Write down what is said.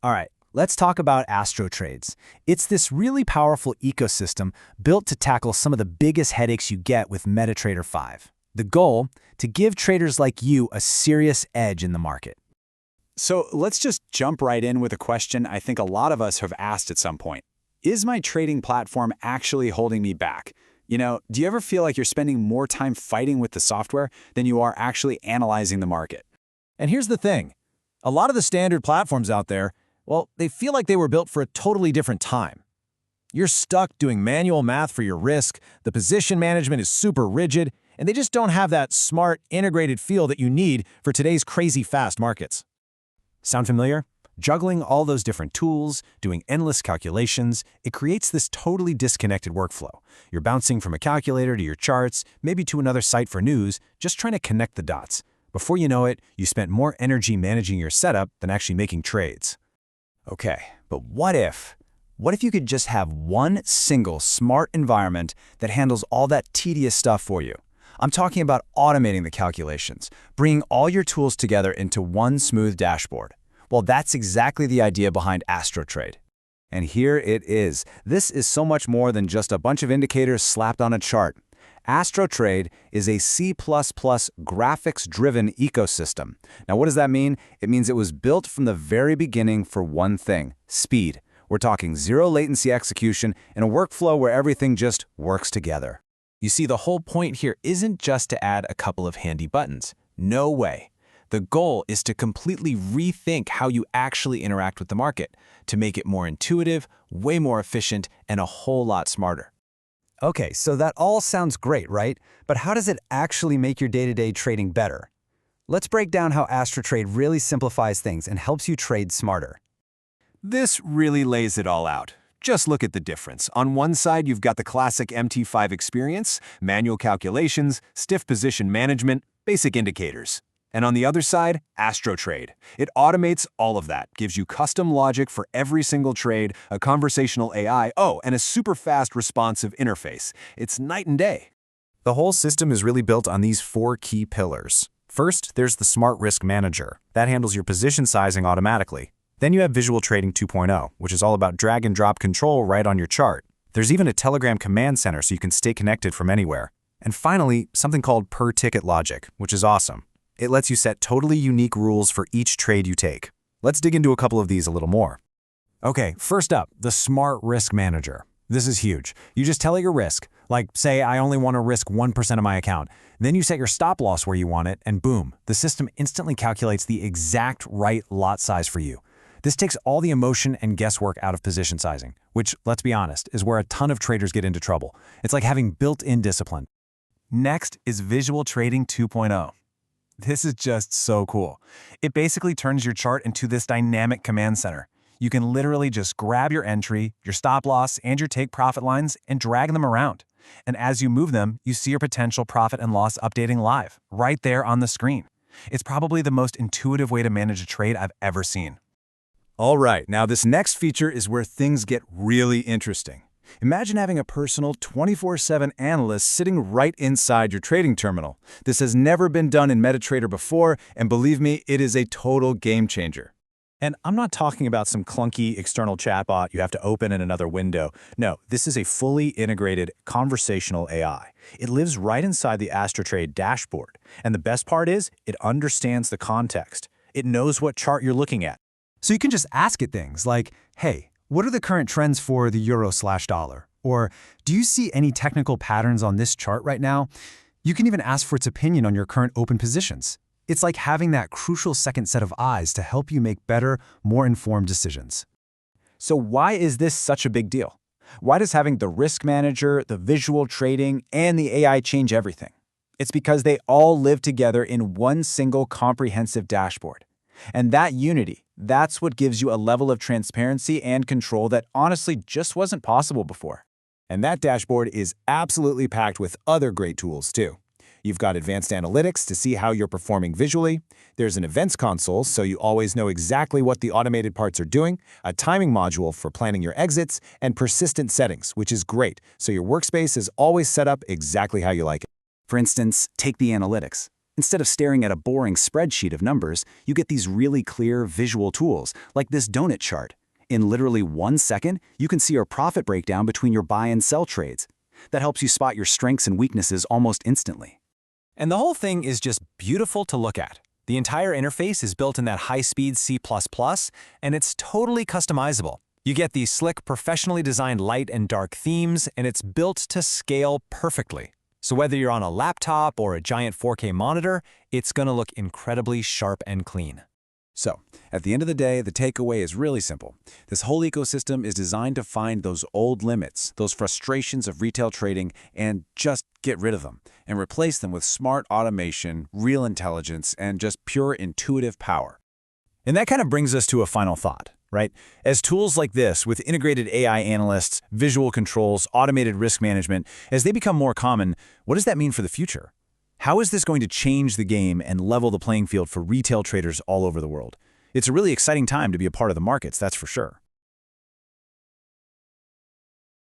All right, let's talk about AstroTrades. It's this really powerful ecosystem built to tackle some of the biggest headaches you get with MetaTrader 5. The goal? To give traders like you a serious edge in the market. So let's just jump right in with a question I think a lot of us have asked at some point. Is my trading platform actually holding me back? Do you ever feel like you're spending more time fighting with the software than you are actually analyzing the market? And here's the thing. A lot of the standard platforms out there, well, they feel like they were built for a totally different time. You're stuck doing manual math for your risk, the position management is super rigid, and they just don't have that smart, integrated feel that you need for today's crazy fast markets. Sound familiar? Juggling all those different tools, doing endless calculations, it creates this totally disconnected workflow. You're bouncing from a calculator to your charts, maybe to another site for news, just trying to connect the dots. Before you know it, you spent more energy managing your setup than actually making trades. Okay, but what if you could just have one single smart environment that handles all that tedious stuff for you? I'm talking about automating the calculations, bringing all your tools together into one smooth dashboard. Well, that's exactly the idea behind AstroTrade. And here it is. This is so much more than just a bunch of indicators slapped on a chart. AstroTrade is a C++ graphics-driven ecosystem. Now, what does that mean? It means it was built from the very beginning for one thing: speed. We're talking zero latency execution in a workflow where everything just works together. You see, the whole point here isn't just to add a couple of handy buttons. No way. The goal is to completely rethink how you actually interact with the market, to make it more intuitive, way more efficient, and a whole lot smarter. Okay, so that all sounds great, right? But how does it actually make your day-to-day trading better? Let's break down how AstroTrade really simplifies things and helps you trade smarter. This really lays it all out. Just look at the difference. On one side, you've got the classic MT5 experience, manual calculations, stiff position management, basic indicators. And on the other side, AstroTrade. It automates all of that, gives you custom logic for every single trade, a conversational AI, and a super fast responsive interface. It's night and day. The whole system is really built on these four key pillars. First, there's the Smart Risk Manager. That handles your position sizing automatically. Then you have Visual Trading 2.0, which is all about drag and drop control right on your chart. There's even a Telegram command center so you can stay connected from anywhere. And finally, something called per ticket logic, which is awesome. It lets you set totally unique rules for each trade you take. Let's dig into a couple of these a little more. Okay, first up, the Smart Risk Manager. This is huge. You just tell it your risk. Like, say I only want to risk 1% of my account. Then you set your stop loss where you want it, and boom, the system instantly calculates the exact right lot size for you. This takes all the emotion and guesswork out of position sizing, which, let's be honest, is where a ton of traders get into trouble. It's like having built-in discipline. Next is Visual Trading 2.0. This is just so cool. It basically turns your chart into this dynamic command center. You can literally just grab your entry, your stop loss, and your take profit lines and drag them around. And as you move them, you see your potential profit and loss updating live, right there on the screen. It's probably the most intuitive way to manage a trade I've ever seen. All right, now this next feature is where things get really interesting. Imagine having a personal 24/7 analyst sitting right inside your trading terminal. This has never been done in MetaTrader before, and believe me, it is a total game changer. And I'm not talking about some clunky external chatbot you have to open in another window. No, this is a fully integrated conversational AI. It lives right inside the AstroTrade dashboard. And the best part is, it understands the context. It knows what chart you're looking at. So you can just ask it things like, hey, what are the current trends for the euro/dollar? Or, do you see any technical patterns on this chart right now? You can even ask for its opinion on your current open positions. It's like having that crucial second set of eyes to help you make better, more informed decisions. So why is this such a big deal? Why does having the risk manager, the visual trading, and the AI change everything? It's because they all live together in one single comprehensive dashboard. And that unity, that's what gives you a level of transparency and control that honestly just wasn't possible before. And that dashboard is absolutely packed with other great tools too. You've got advanced analytics to see how you're performing visually. There's an events console so you always know exactly what the automated parts are doing, a timing module for planning your exits, and persistent settings, which is great, so your workspace is always set up exactly how you like it. For instance, take the analytics. Instead of staring at a boring spreadsheet of numbers, you get these really clear visual tools, like this donut chart. In literally 1 second, you can see your profit breakdown between your buy and sell trades. That helps you spot your strengths and weaknesses almost instantly. And the whole thing is just beautiful to look at. The entire interface is built in that high-speed C++, and it's totally customizable. You get these slick, professionally designed light and dark themes, and it's built to scale perfectly. So whether you're on a laptop or a giant 4K monitor, it's going to look incredibly sharp and clean. So, at the end of the day, the takeaway is really simple. This whole ecosystem is designed to find those old limits, those frustrations of retail trading, and just get rid of them, and replace them with smart automation, real intelligence, and just pure intuitive power. And that kind of brings us to a final thought, right? As tools like this, with integrated AI analysts, visual controls, automated risk management, as they become more common, what does that mean for the future? How is this going to change the game and level the playing field for retail traders all over the world? It's a really exciting time to be a part of the markets, that's for sure.